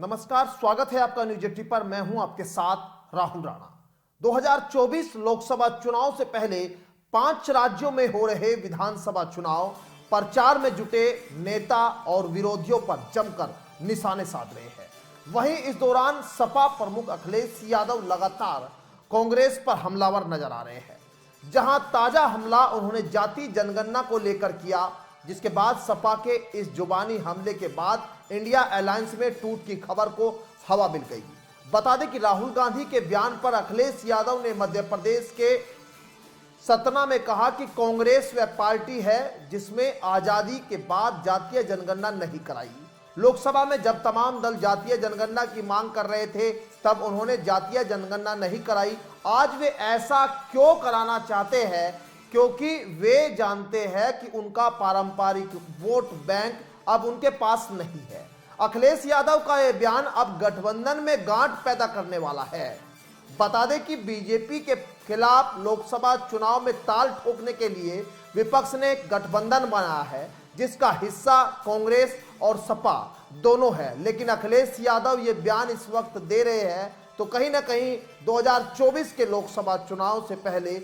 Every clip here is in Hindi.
नमस्कार, स्वागत है आपका न्यूज 80 पर। मैं हूं आपके साथ राहुल राणा। 2024 लोकसभा चुनाव से पहले 5 राज्यों में हो रहे विधानसभा चुनाव प्रचार में जुटे नेता और विरोधियों पर जमकर निशाने साध रहे हैं। वहीं इस दौरान सपा प्रमुख अखिलेश यादव लगातार कांग्रेस पर हमलावर नजर आ रहे हैं। जहां ताजा हमला उन्होंने जाति जनगणना को लेकर किया, जिसके बाद सपा के इस जुबानी हमले के बाद इंडिया अलायंस में टूट की खबर को हवा मिल गई। बता दें कि राहुल गांधी के बयान पर अखिलेश यादव ने मध्य प्रदेश के सतना में कहा कि कांग्रेस वह पार्टी है जिसमें आजादी के बाद जातीय जनगणना नहीं कराई। लोकसभा में जब तमाम दल जातीय जनगणना की मांग कर रहे थे तब उन्होंने जातीय जनगणना नहीं कराई। आज वे ऐसा क्यों कराना चाहते हैं? क्योंकि वे जानते हैं कि उनका पारंपरिक वोट बैंक अब उनके पास नहीं है। अखिलेश यादव का यह बयान अब गठबंधन में गांठ पैदा करने वाला है। बता दें कि बीजेपी के खिलाफ लोकसभा चुनाव में ताल ठोकने के लिए विपक्ष ने एक गठबंधन बनाया है, जिसका हिस्सा कांग्रेस और सपा दोनों है। लेकिन अखिलेश यादव ये बयान इस वक्त दे रहे हैं तो कहीं ना कहीं 2024 के लोकसभा चुनाव से पहले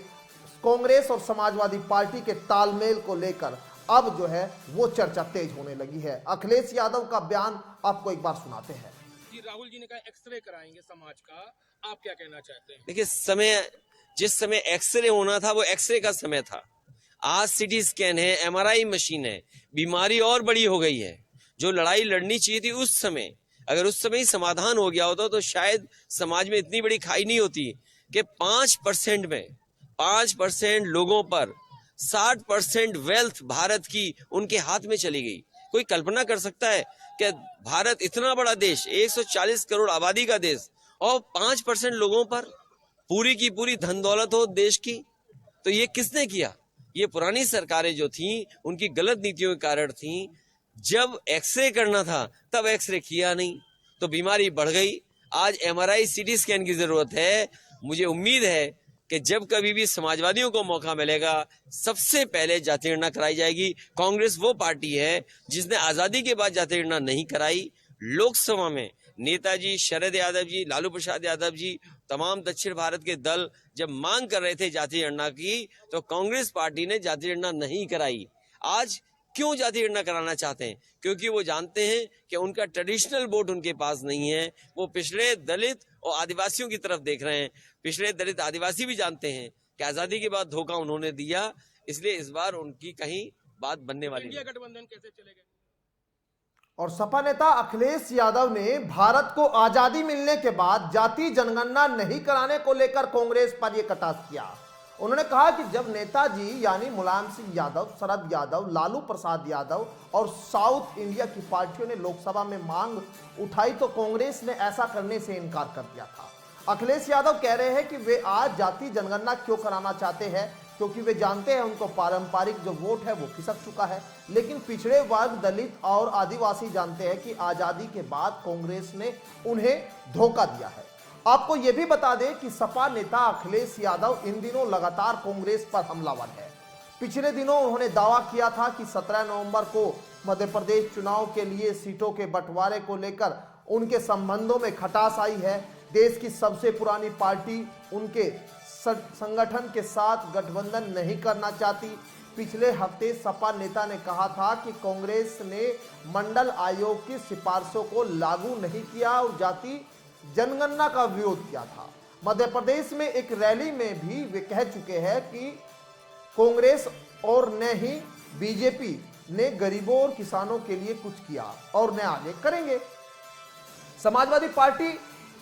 कांग्रेस और समाजवादी पार्टी के तालमेल को लेकर अब जो है वो चर्चा तेज होने लगी है। अखिलेश यादव का बयान आपको एक बार सुनाते हैं। राहुल जी ने कहा एक्सरे कराएंगे समाज का, आप क्या कहना चाहते हैं? देखिए, जिस समय एक्सरे होना था वो एक्सरे का समय था। आज सीटी स्कैन है, एमआरआई मशीन है, बीमारी और बड़ी हो गई है। जो लड़ाई लड़नी चाहिए थी उस समय, अगर उस समय ही समाधान हो गया होता तो शायद समाज में इतनी बड़ी खाई नहीं होती कि 5% में 5% लोगों पर 60% वेल्थ भारत की उनके हाथ में चली गई। कोई कल्पना कर सकता है कि भारत इतना बड़ा देश, 140 करोड़ आबादी का देश, और 5% लोगों पर पूरी की पूरी धन दौलत हो देश की? तो ये किसने किया? ये पुरानी सरकारें जो थी उनकी गलत नीतियों के कारण थी। जब एक्सरे करना था तब एक्सरे किया नहीं तो बीमारी बढ़ गई। आज एमआरआई सीटी स्कैन की जरूरत है। मुझे उम्मीद है कि जब कभी भी समाजवादियों को मौका मिलेगा सबसे पहले जाति गणना कराई जाएगी। कांग्रेस वो पार्टी है जिसने आजादी के बाद जाति गणना नहीं कराई। लोकसभा में नेताजी शरद यादव जी, लालू प्रसाद यादव जी, तमाम दक्षिण भारत के दल जब मांग कर रहे थे जाति गणना की तो कांग्रेस पार्टी ने जाति गणना नहीं कराई। आज क्यों जाति गणना कराना चाहते हैं? क्योंकि वो जानते हैं कि उनका ट्रेडिशनल वोट उनके पास नहीं है। वो पिछड़े दलित और आदिवासियों की तरफ देख रहे हैं। पिछड़े दलित आदिवासी भी जानते हैं कि आजादी के बाद धोखा उन्होंने दिया, इसलिए इस बार उनकी कहीं बात बनने वाली इंडिया गठबंधन कैसे चलेगा? और सपा नेता अखिलेश यादव ने भारत को आजादी मिलने के बाद जाति जनगणना नहीं कराने को लेकर कांग्रेस पर यह कटाक्ष किया। उन्होंने कहा कि जब नेताजी यानी मुलायम सिंह यादव, शरद यादव, लालू प्रसाद यादव और साउथ इंडिया की पार्टियों ने लोकसभा में मांग उठाई तो कांग्रेस ने ऐसा करने से इनकार कर दिया था। अखिलेश यादव कह रहे हैं कि वे आज जाति जनगणना क्यों कराना चाहते हैं, क्योंकि वे जानते हैं उनको पारंपरिक जो वोट है वो खिसक चुका है। लेकिन पिछड़े वर्ग, दलित और आदिवासी जानते हैं कि आजादी के बाद कांग्रेस ने उन्हें धोखा दिया है। आपको यह भी बता दें कि सपा नेता अखिलेश यादव इन दिनों लगातार कांग्रेस पर हमलावर है। पिछले दिनों उन्होंने दावा किया था कि 17 नवंबर को मध्य प्रदेश चुनाव के लिए सीटों के बंटवारे को लेकर उनके संबंधों में खटास आई है। देश की सबसे पुरानी पार्टी उनके संगठन के साथ गठबंधन नहीं करना चाहती। पिछले हफ्ते सपा नेता ने कहा था कि कांग्रेस ने मंडल आयोग की सिफारिशों को लागू नहीं किया और जाति जनगणना का विरोध किया था। मध्य प्रदेश में एक रैली में भी वे कह चुके हैं कि कांग्रेस और न ही बीजेपी ने गरीबों और किसानों के लिए कुछ किया और न आगे करेंगे। समाजवादी पार्टी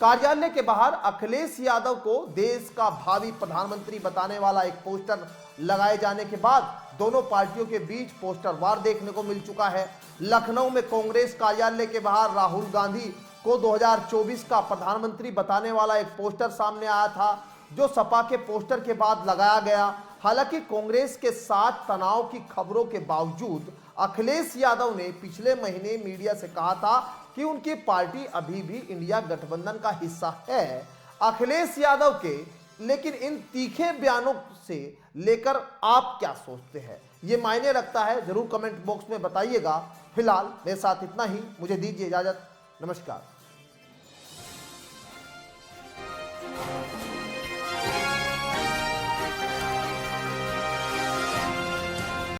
कार्यालय के बाहर अखिलेश यादव को देश का भावी प्रधानमंत्री बताने वाला एक पोस्टर लगाए जाने के बाद दोनों पार्टियों के बीच पोस्टर वार देखने को मिल चुका है। लखनऊ में कांग्रेस कार्यालय के बाहर राहुल गांधी को 2024 का प्रधानमंत्री बताने वाला एक पोस्टर सामने आया था, जो सपा के पोस्टर के बाद लगाया गया। हालांकि कांग्रेस के साथ तनाव की खबरों के बावजूद अखिलेश यादव ने पिछले महीने मीडिया से कहा था कि उनकी पार्टी अभी भी इंडिया गठबंधन का हिस्सा है। अखिलेश यादव के लेकिन इन तीखे बयानों से लेकर आप क्या सोचते हैं, ये मायने रखता है? जरूर कमेंट बॉक्स में बताइएगा। फिलहाल मेरे साथ इतना ही, मुझे दीजिए इजाजत। नमस्कार।